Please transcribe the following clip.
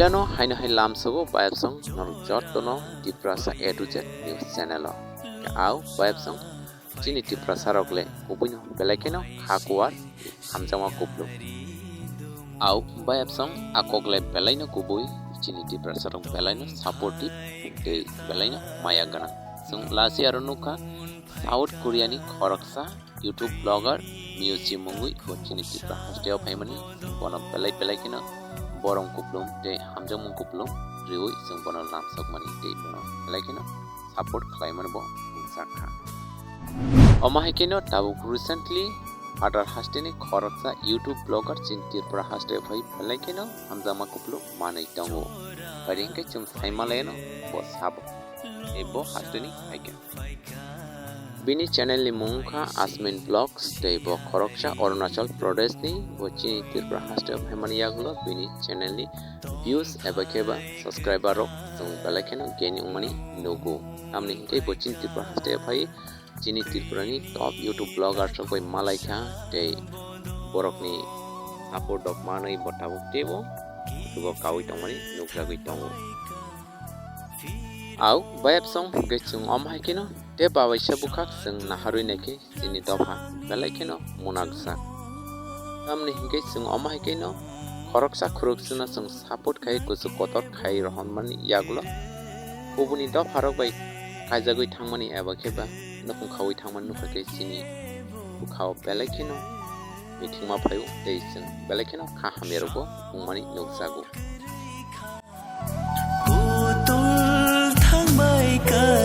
belaino haino hai lamsago bayapsong norok jot tono Tiprasa A to Z news channel au bayapsong Chini Tiprasa rokle kubuino belaikeno khakuar hamjama kuplu au bayapsong akokle belaino kubui Chini Tiprasa rok belaino supportive dei belaino maya gwnang sung lasi arunuka South Koreani khoroksa YouTube blogger music mungui Chini Tiprasa steo paimani bono belai kena borong kuplum de hamjang mung kuplum riui sung bono nam sokmani de bono belai kena support khlaiman bo sakha omahikeno tabuk recently adar hasteni khoroksa YouTube blogger Chini Tiprasa haste phai belai kena hamjama kuplu manai tango paringke chung saimaleno bo sab ebo hasteni aiken bini channel ni mungkha asmin vlogs teibo khoroksa Arunachal Pradesh ni bo Chini Tiprasa haste phaimani yagulo bini channel ni views eba keba subscriber rok sung belakeno geni umani nugu amni hingke bo Chini Tiprasa haste phai Chini Tiprasa ni top YouTube blogger sokoi malaika tei borok ni support dok manai botabuk tebo tugo kawi tongmani nuglagui tongo au bayap song gechung omhaikeno te bawai sabukak sung naharui neke Chini dopha belaikeno munagsa amni hingke sung omhaikeno khoroksa khuruksuna sung support khai kusu kotor khai rohonmani yagulo kubuni dopha rok bai kaijagui thangmani eba kheba nokung khawi thangmani nukhake Chini bukhao belaikeno mitingma phayu tei sung belaikeno kha hamerogo ungmani nuksago Ka